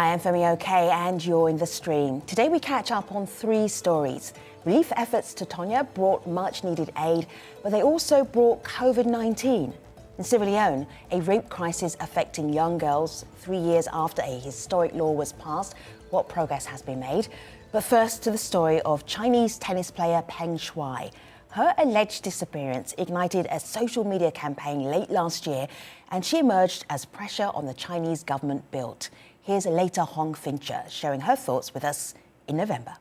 Hi, I'm Femi OK, and you're in the stream. Today we catch up on three stories. Relief efforts to Tonga brought much-needed aid, but they also brought COVID-19. In Sierra Leone, a rape crisis affecting young girls 3 years after a historic law was passed. What progress has been made? But first to the story of Chinese tennis player Peng Shuai. Her alleged disappearance ignited a social media campaign late last year, and she emerged as pressure on the Chinese government built. Here's later Hong Fincher sharing her thoughts with us in November.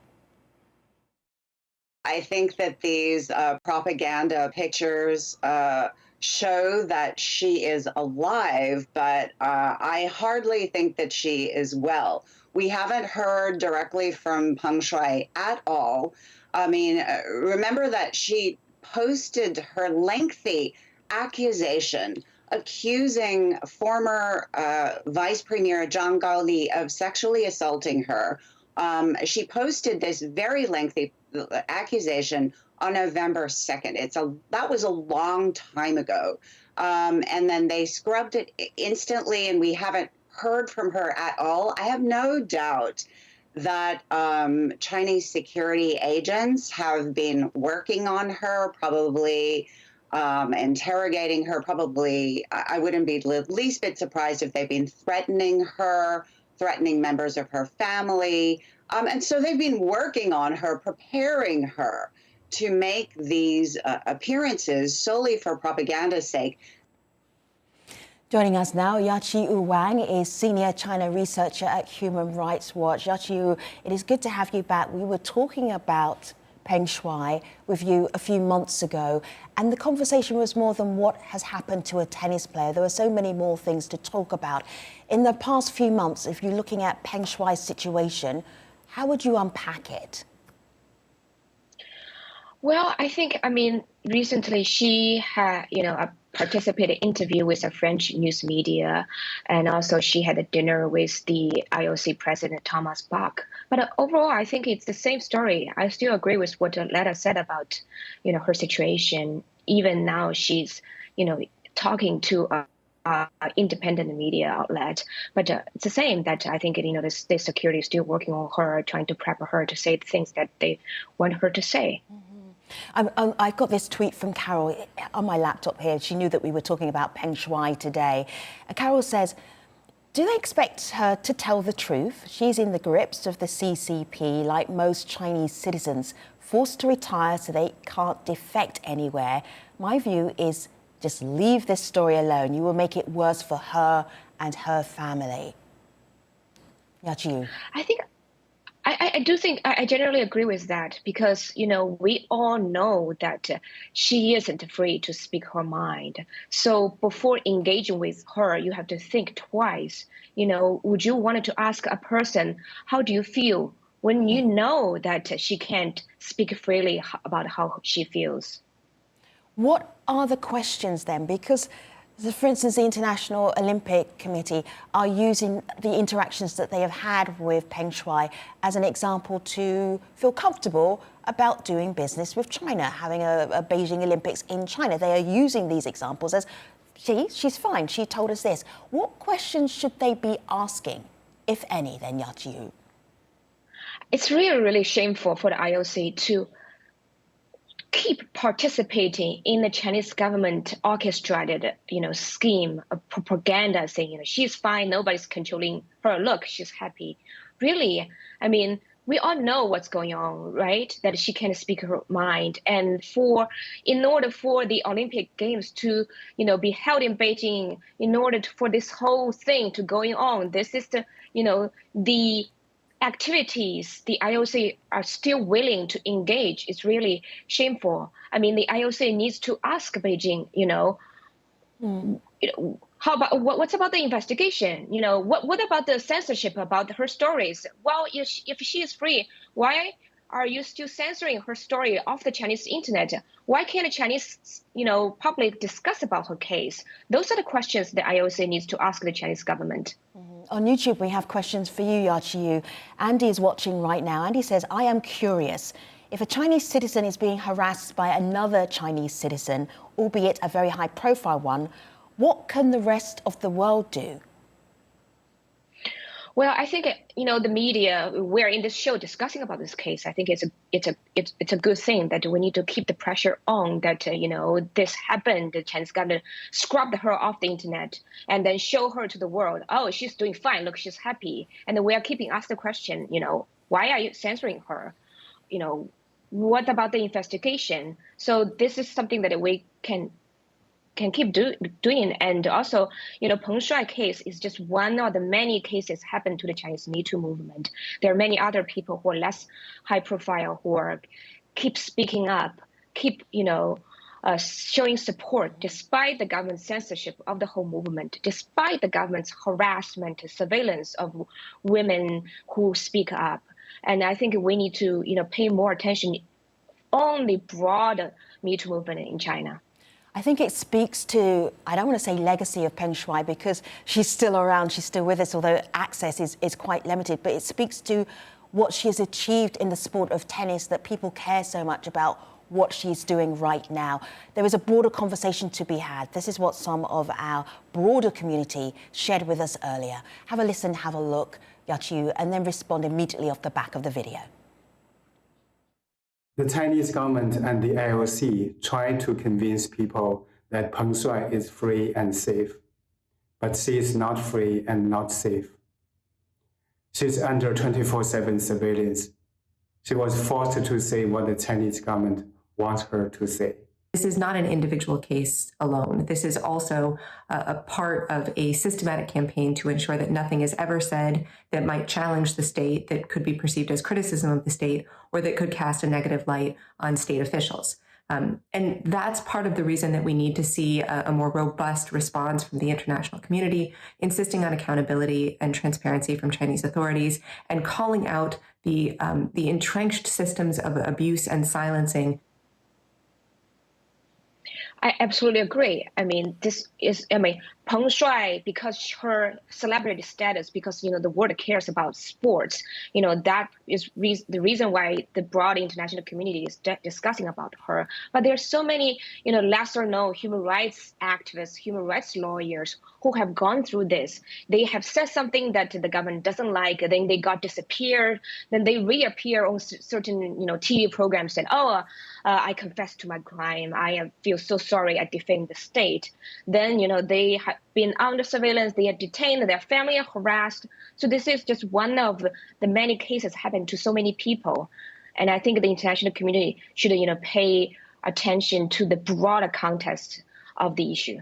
I think that these propaganda pictures show that she is alive, but I hardly think that she is well. We haven't heard directly from Peng Shuai at all. I mean, remember that she posted her lengthy accusation accusing former Vice Premier Zhang Gaoli of sexually assaulting her. She posted this very lengthy accusation on November 2nd. That was a long time ago. And then they scrubbed it instantly, and we haven't heard from her at all. I have no doubt that Chinese security agents have been working on her, probably interrogating her. Probably, I wouldn't be the least bit surprised if they've been threatening her, threatening members of her family. And so they've been working on her, preparing her to make these appearances solely for propaganda's sake. Joining us now, Yaqiu Wang is Senior China Researcher at Human Rights Watch. Yaqiu, it is good to have you back. We were talking about Peng Shuai with you a few months ago, and the conversation was more than what has happened to a tennis player. There were so many more things to talk about. In the past few months, if you're looking at Peng Shuai's situation, how would you unpack it? Well, recently she had, participated interview with a French news media, and also she had a dinner with the IOC president, Thomas Bach. But overall, I think it's the same story. I still agree with what Letta said about, her situation. Even now she's, talking to independent media outlet, but it's the same that I think the security is still working on her, trying to prep her to say the things that they want her to say. I got this tweet from Carol on my laptop here. She knew that we were talking about Peng Shuai today. Carol says, do they expect her to tell the truth? She's in the grips of the CCP, like most Chinese citizens, forced to retire so they can't defect anywhere. My view is just leave this story alone. You will make it worse for her and her family. Yaqiu. I generally agree with that because, we all know that she isn't free to speak her mind. So before engaging with her, you have to think twice. Would you want to ask a person, how do you feel when you know that she can't speak freely about how she feels? What are the questions then? Because, for instance, the International Olympic Committee are using the interactions that they have had with Peng Shuai as an example to feel comfortable about doing business with China, having a Beijing Olympics in China. They are using these examples as, she's fine, she told us this. What questions should they be asking, if any, then, Yaqiu? It's really, really shameful for the IOC to keep participating in the Chinese government orchestrated, scheme of propaganda saying, she's fine, nobody's controlling her. Look, she's happy. Really, we all know what's going on, right? That she can't speak her mind. And in order for the Olympic Games to, be held in Beijing, in order for this whole thing to going on, this is the activities the IOC are still willing to engage is really shameful. The IOC needs to ask Beijing, how about what's about the investigation? What about the censorship about her stories? Well, if she is free, why are you still censoring her story off the Chinese internet? Why can't the Chinese, public discuss about her case? Those are the questions the IOC needs to ask the Chinese government. On YouTube, we have questions for you, Yaqiu. Andy is watching right now. Andy says, I am curious. If a Chinese citizen is being harassed by another Chinese citizen, albeit a very high-profile one, what can the rest of the world do? Well, I think the media, we're in this show discussing about this case. I think it's a good thing that we need to keep the pressure on that this happened. The Chinese government scrubbed her off the internet and then show her to the world. Oh, she's doing fine. Look, she's happy. And we are keeping asking the question. Why are you censoring her? What about the investigation? So this is something that we can keep doing. And also, Peng Shuai case is just one of the many cases happened to the Chinese Me Too movement. There are many other people who are less high profile who keep speaking up, keep, showing support despite the government's censorship of the whole movement, despite the government's harassment, surveillance of women who speak up. And I think we need to, pay more attention on the broader Me Too movement in China. I think it speaks to, I don't want to say legacy of Peng Shuai because she's still around, she's still with us, although access is quite limited, but it speaks to what she has achieved in the sport of tennis, that people care so much about what she's doing right now. There is a broader conversation to be had. This is what some of our broader community shared with us earlier. Have a listen, have a look, Yaqiu, and then respond immediately off the back of the video. The Chinese government and the IOC try to convince people that Peng Shuai is free and safe, but she is not free and not safe. She's under 24/7 surveillance. She was forced to say what the Chinese government wants her to say. This is not an individual case alone. This is also a part of a systematic campaign to ensure that nothing is ever said that might challenge the state, that could be perceived as criticism of the state, or that could cast a negative light on state officials. And that's part of the reason that we need to see a more robust response from the international community, insisting on accountability and transparency from Chinese authorities, and calling out the entrenched systems of abuse and silencing. I absolutely agree. Peng Shuai, because her celebrity status, because, the world cares about sports, that is the reason why the broad international community is discussing about her. But there's so many, lesser known human rights activists, human rights lawyers who have gone through this. They have said something that the government doesn't like, then they got disappeared, then they reappear on certain, TV programs and, I confess to my crime. I feel so sorry. I defend the state. Then, they have been under surveillance. They are detained. Their family are harassed. So this is just one of the many cases happen to so many people. And I think the international community should, pay attention to the broader context of the issue.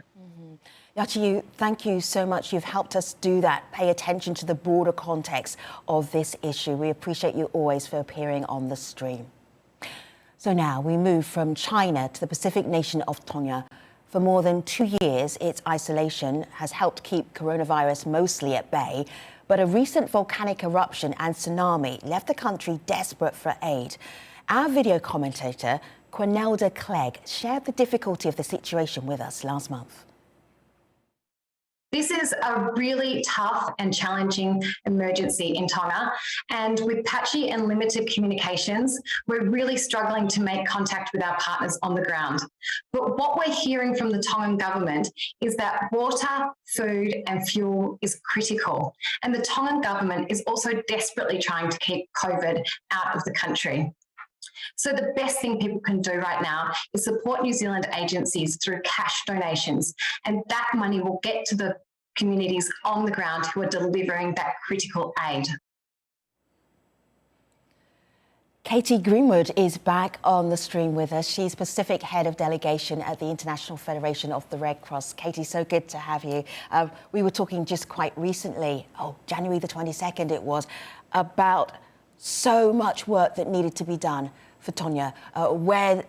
Yaqiu, thank you so much. You've helped us do that, pay attention to the broader context of this issue. We appreciate you always for appearing on the stream. So now we move from China to the Pacific nation of Tonga. For more than 2 years, its isolation has helped keep coronavirus mostly at bay. But a recent volcanic eruption and tsunami left the country desperate for aid. Our video commentator, Quenelda Clegg, shared the difficulty of the situation with us last month. This is a really tough and challenging emergency in Tonga, and with patchy and limited communications, we're really struggling to make contact with our partners on the ground. But what we're hearing from the Tongan government is that water, food and fuel is critical, and the Tongan government is also desperately trying to keep COVID out of the country. So the best thing people can do right now is support New Zealand agencies through cash donations, and that money will get to the communities on the ground who are delivering that critical aid. Katie Greenwood is back on the stream with us. She's Pacific Head of Delegation at the International Federation of the Red Cross. Katie, so good to have you. We were talking just quite recently, January the 22nd it was, about so much work that needed to be done for Tonga, where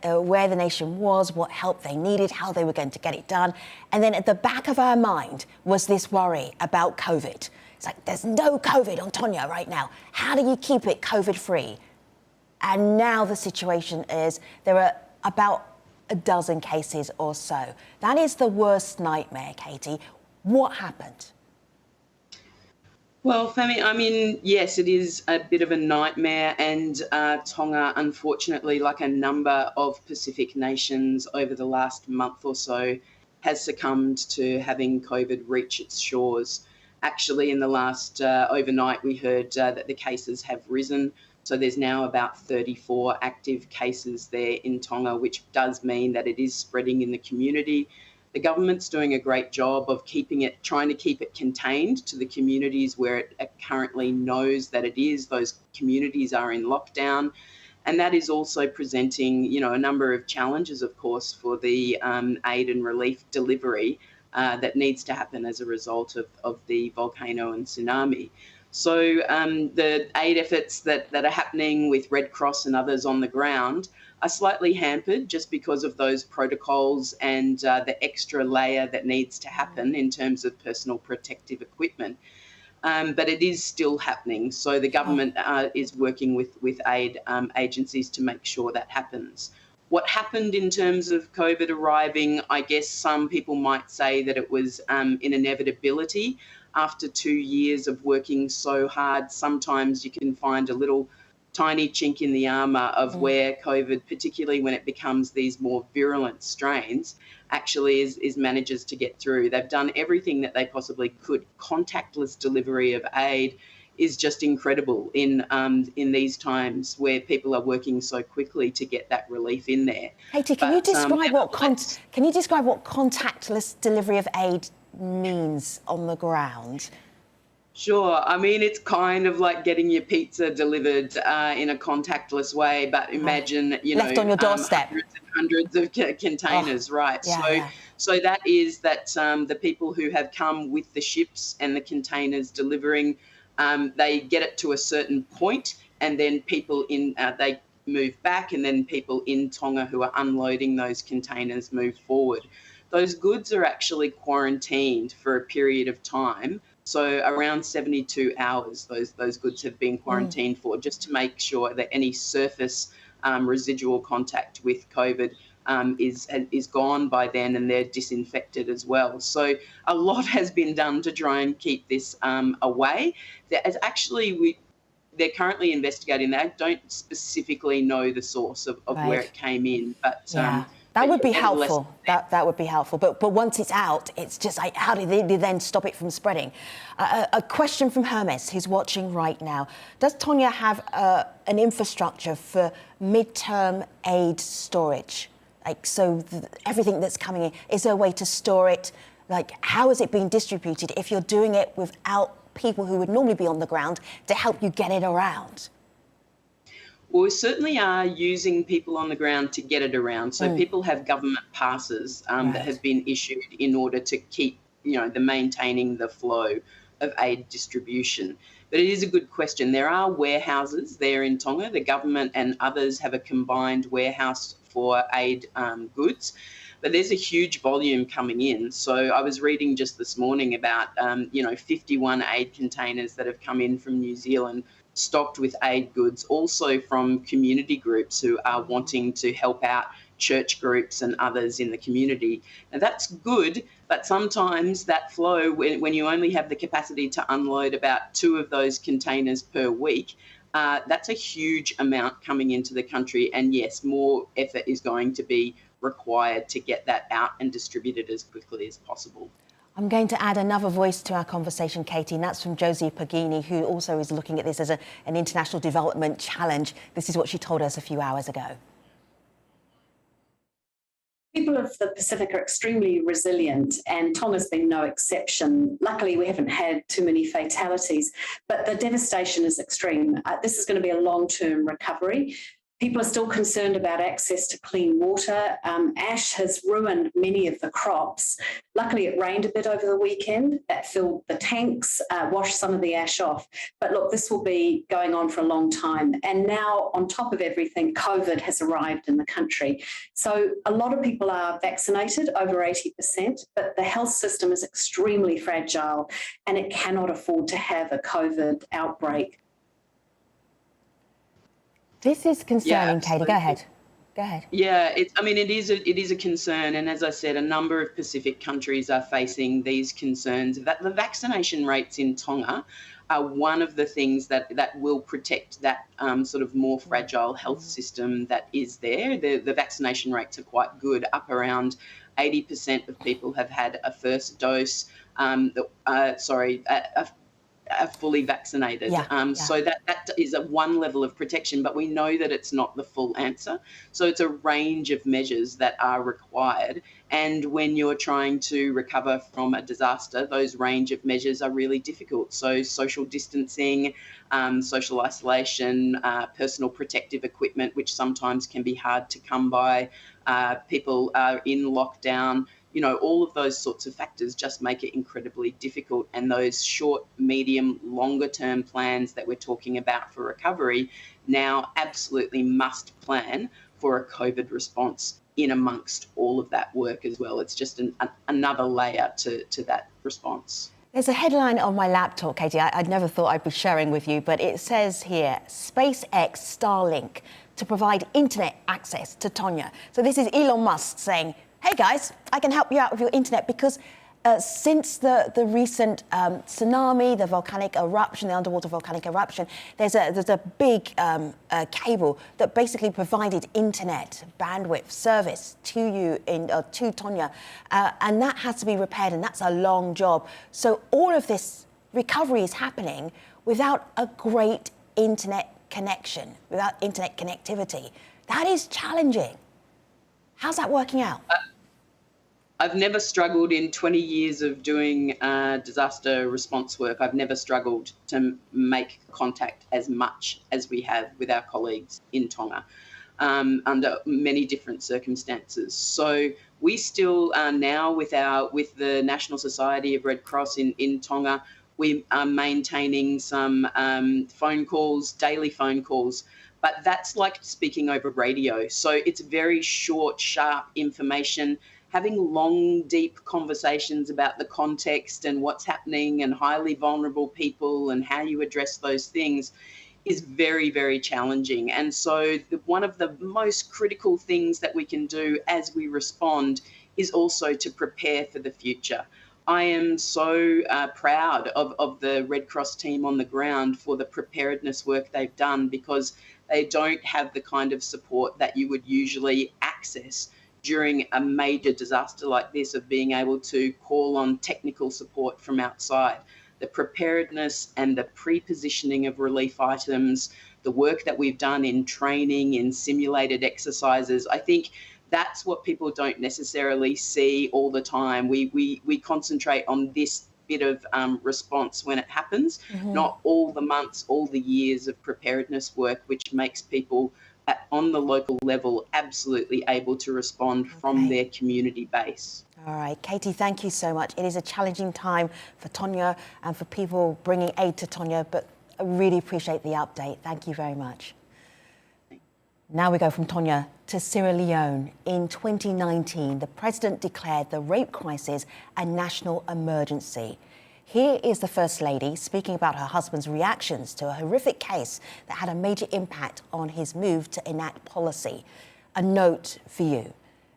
the nation was, what help they needed, how they were going to get it done. And then at the back of our mind was this worry about COVID. It's like, there's no COVID on Tonga right now. How do you keep it COVID-free? And now the situation is there are about a dozen cases or so. That is the worst nightmare, Katie. What happened? Well, Femi, yes, it is a bit of a nightmare, and Tonga, unfortunately, like a number of Pacific nations over the last month or so, has succumbed to having COVID reach its shores. Actually, in the last overnight, we heard that the cases have risen. So there's now about 34 active cases there in Tonga, which does mean that it is spreading in the community. The government's doing a great job of trying to keep it contained to the communities where it currently knows that it is. Those communities are in lockdown. And that is also presenting, a number of challenges, of course, for the aid and relief delivery that needs to happen as a result of the volcano and tsunami. So the aid efforts that are happening with Red Cross and others on the ground are slightly hampered just because of those protocols and the extra layer that needs to happen in terms of personal protective equipment. But it is still happening. So the government is working with aid agencies to make sure that happens. What happened in terms of COVID arriving, I guess some people might say that it was an inevitability. After 2 years of working so hard, sometimes you can find a little tiny chink in the armour of where COVID, particularly when it becomes these more virulent strains, actually is manages to get through. They've done everything that they possibly could. Contactless delivery of aid is just incredible in these times where people are working so quickly to get that relief in there. Katie, can you describe what contactless delivery of aid means on the ground? Sure. I mean, it's kind of like getting your pizza delivered in a contactless way, but imagine, left on your doorstep. Hundreds of containers, right? So that is that the people who have come with the ships and the containers delivering, they get it to a certain point, and then people they move back, and then people in Tonga who are unloading those containers move forward. Those goods are actually quarantined for a period of time. So around 72 hours, those goods have been quarantined for, just to make sure that any surface residual contact with COVID is gone by then, and they're disinfected as well. So a lot has been done to try and keep this away. They're currently investigating that. I don't specifically know the source of where it came in, but that would be helpful. That would be helpful. But once it's out, it's just like, how do they then stop it from spreading? A question from Hermes, who's watching right now. Does Tonga have an infrastructure for mid-term aid storage? Everything that's coming in, is there a way to store it? How is it being distributed if you're doing it without people who would normally be on the ground to help you get it around? Well, we certainly are using people on the ground to get it around. So people have government passes that have been issued in order to keep, maintaining the flow of aid distribution. But it is a good question. There are warehouses there in Tonga. The government and others have a combined warehouse for aid goods. But there's a huge volume coming in. So I was reading just this morning about, 51 aid containers that have come in from New Zealand, stocked with aid goods, also from community groups who are wanting to help out church groups and others in the community. Now that's good, but sometimes that flow, when you only have the capacity to unload about 2 of those containers per week, that's a huge amount coming into the country. And yes, more effort is going to be required to get that out and distributed as quickly as possible. I'm going to add another voice to our conversation, Katie, and that's from Josie Pagini, who also is looking at this as an international development challenge. This is what she told us a few hours ago. People of the Pacific are extremely resilient, and Tonga's been no exception. Luckily, we haven't had too many fatalities, but the devastation is extreme. This is going to be a long-term recovery. People are still concerned about access to clean water. Ash has ruined many of the crops. Luckily, it rained a bit over the weekend. That filled the tanks, washed some of the ash off. But look, this will be going on for a long time. And now, on top of everything, COVID has arrived in the country. So a lot of people are vaccinated, over 80%, but the health system is extremely fragile, and it cannot afford to have a COVID outbreak. This is concerning, Katie. Go ahead. Yeah, it is a concern, and as I said, a number of Pacific countries are facing these concerns. That the vaccination rates in Tonga are one of the things that will protect that sort of more fragile health system that is there. The vaccination rates are quite good, up around 80% of people have had a first dose, are fully vaccinated. So that is a one level of protection, but we know that it's not the full answer. So it's a range of measures that are required. And when you're trying to recover from a disaster, those range of measures are really difficult. So social distancing, social isolation, personal protective equipment, which sometimes can be hard to come by, people are in lockdown. All of those sorts of factors just make it incredibly difficult. And those short, medium, longer term plans that we're talking about for recovery now absolutely must plan for a COVID response in amongst all of that work as well. It's just another layer to that response. There's a headline on my laptop, Katie, I'd never thought I'd be sharing with you, but it says here, SpaceX Starlink to provide internet access to Tonga. So this is Elon Musk saying, hey guys, I can help you out with your internet because since the recent tsunami, the volcanic eruption, the underwater volcanic eruption, there's a big cable that basically provided internet bandwidth service to you to Tonga, and that has to be repaired, and that's a long job. So all of this recovery is happening without a great internet connection, without internet connectivity. That is challenging. How's that working out? I've never struggled in 20 years of doing disaster response work. I've never struggled to make contact as much as we have with our colleagues in Tonga under many different circumstances. So we still now with the National Society of Red Cross in Tonga, we are maintaining some phone calls, daily phone calls. But that's like speaking over radio. So it's very short, sharp information. Having long, deep conversations about the context and what's happening and highly vulnerable people and how you address those things is very, very challenging. And so one of the most critical things that we can do as we respond is also to prepare for the future. I am so proud of the Red Cross team on the ground for the preparedness work they've done, because they don't have the kind of support that you would usually access during a major disaster like this, of being able to call on technical support from outside. The preparedness and the pre-positioning of relief items, the work that we've done in training, in simulated exercises, I think that's what people don't necessarily see all the time. We concentrate on this bit of response when it happens, not all the months, all the years of preparedness work, which makes people on the local level absolutely able to respond from their community base. All right, Katie, thank you so much. It is a challenging time for Tonga and for people bringing aid to Tonga, but I really appreciate the update. Thank you very much. Now we go from Tonga to Sierra Leone. In 2019, the president declared the rape crisis a national emergency. Here is the First Lady speaking about her husband's reactions to a horrific case that had a major impact on his move to enact policy. A note for you.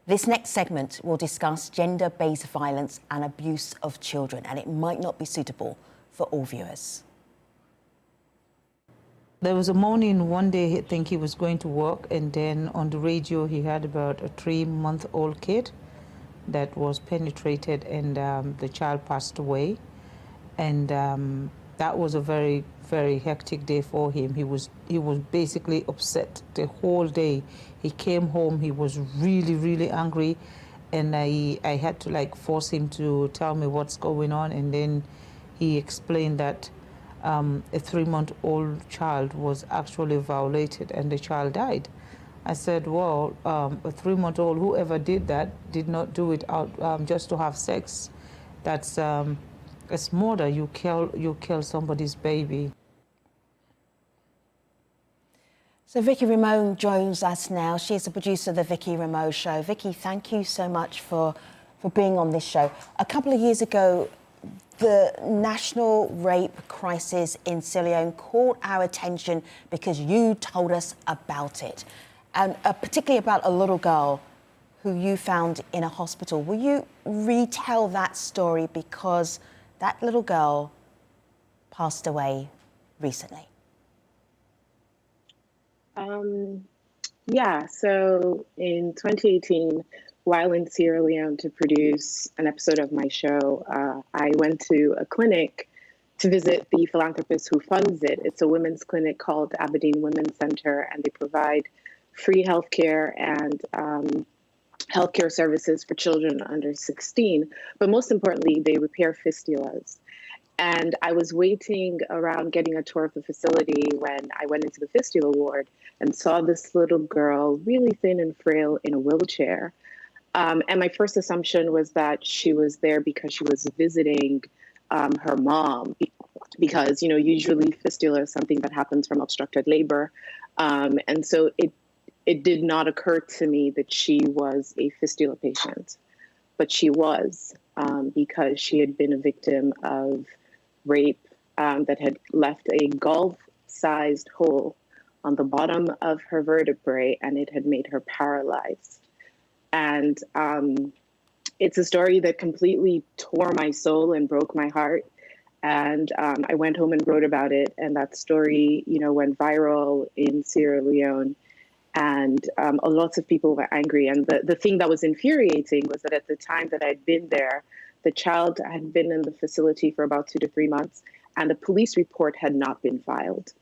This next segment will discuss gender-based violence and abuse of children, and it might not be suitable for all viewers. There was a morning one day, I think he was going to work, and then on the radio he heard about a 3-month-old kid that was penetrated, and the child passed away. And that was a very, very hectic day for him. He was basically upset the whole day. He came home, he was really, really angry, and I had to force him to tell me what's going on. And then he explained that a 3-month-old child was actually violated and the child died. I said, well, a 3-month-old, whoever did that did not do it out just to have sex. That's as murder. You kill somebody's baby. So Vicky Ramone joins us now. She's the producer of the Vicky Ramone Show. Vicky, thank you so much for being on this show. A couple of years ago, the national rape crisis in Sierra Leone caught our attention because you told us about it, and particularly about a little girl who you found in a hospital. Will you retell that story, because that little girl passed away recently. Yeah, so in 2018, while in Sierra Leone to produce an episode of my show, I went to a clinic to visit the philanthropist who funds it. It's a women's clinic called Aberdeen Women's Center, and they provide free healthcare and healthcare services for children under 16. But most importantly, they repair fistulas. And I was waiting around getting a tour of the facility when I went into the fistula ward and saw this little girl, really thin and frail, in a wheelchair. And my first assumption was that she was there because she was visiting her mom, because, you know, usually fistula is something that happens from obstructed labor. And so it did not occur to me that she was a fistula patient, but she was, because she had been a victim of rape that had left a golf-sized hole on the bottom of her vertebrae, and it had made her paralyzed. And it's a story that completely tore my soul and broke my heart. And I went home and wrote about it, and that story, you know, went viral in Sierra Leone. And lots of people were angry. And the thing that was infuriating was that at the time that I'd been there, the child had been in the facility for about 2 to 3 months, and a police report had not been filed.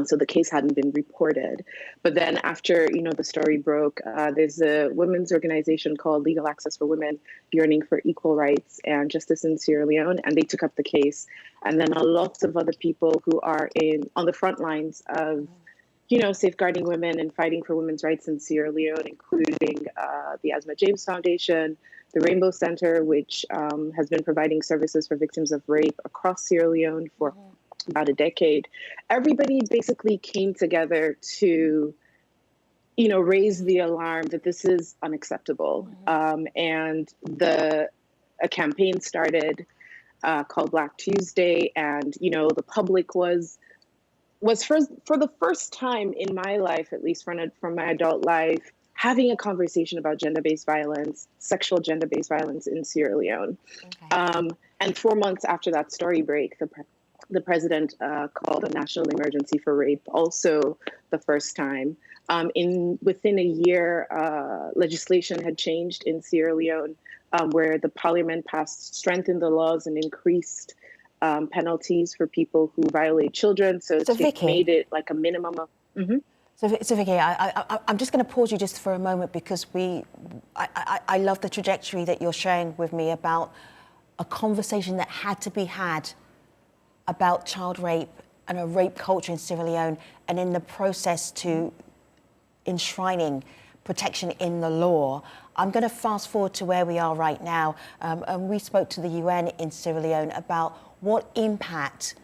So the case hadn't been reported. But then after, you know, the story broke, there's a women's organization called Legal Access for Women, yearning for equal rights and justice in Sierra Leone, and they took up the case. And then lots of other people who are on the front lines of, you know, safeguarding women and fighting for women's rights in Sierra Leone, including the Asma James Foundation, the Rainbow Center, which has been providing services for victims of rape across Sierra Leone for about a decade. Everybody basically came together to, you know, raise the alarm that this is unacceptable. And a campaign started called Black Tuesday, and, you know, the public was for the first time in my life, at least from my adult life, having a conversation about gender-based violence, sexual gender-based violence in Sierra Leone. Okay. And 4 months after that story break, the president called a national emergency for rape, also the first time. Within a year, legislation had changed in Sierra Leone, where the parliament strengthened the laws and increased penalties for people who violate children. So Vicky, made it like a minimum of. Mm-hmm. So Vicky, I'm just going to pause you just for a moment, because I love the trajectory that you're sharing with me about a conversation that had to be had about child rape and a rape culture in Sierra Leone, and in the process to enshrining protection in the law. I'm going to fast forward to where we are right now. And we spoke to the UN in Sierra Leone about what impact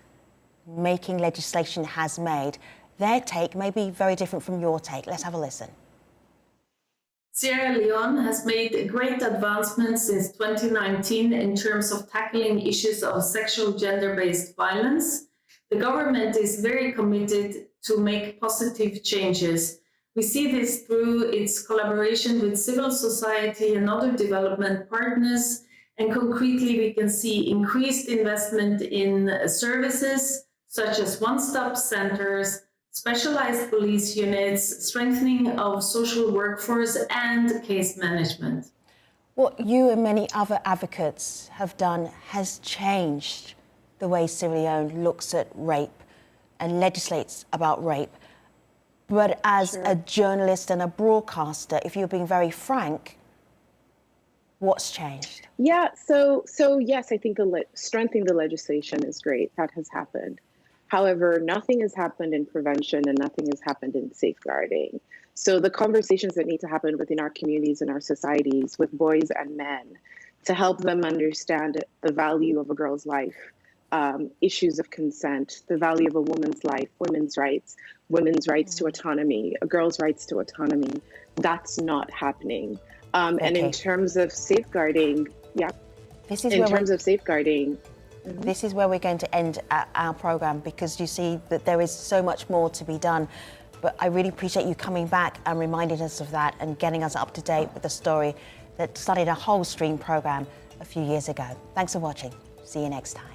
making legislation has made. Their take may be very different from your take. Let's have a listen. Sierra Leone has made great advancements since 2019 in terms of tackling issues of sexual gender-based violence. The government is very committed to make positive changes. We see this through its collaboration with civil society and other development partners, and concretely we can see increased investment in services such as one-stop centers, specialized police units, strengthening of social workforce, and case management. What you and many other advocates have done has changed the way Sierra Leone looks at rape and legislates about rape. But as a journalist and a broadcaster, if you're being very frank, what's changed? Yeah, so yes, I think strengthening the legislation is great. That has happened. However, nothing has happened in prevention and nothing has happened in safeguarding. So the conversations that need to happen within our communities and our societies with boys and men to help them understand the value of a girl's life, issues of consent, the value of a woman's life, women's rights to autonomy, a girl's rights to autonomy, that's not happening. And in terms of safeguarding, this is where we're going to end our program, because you see that there is so much more to be done. But I really appreciate you coming back and reminding us of that and getting us up to date with the story that started a whole stream program a few years ago. Thanks for watching. See you next time.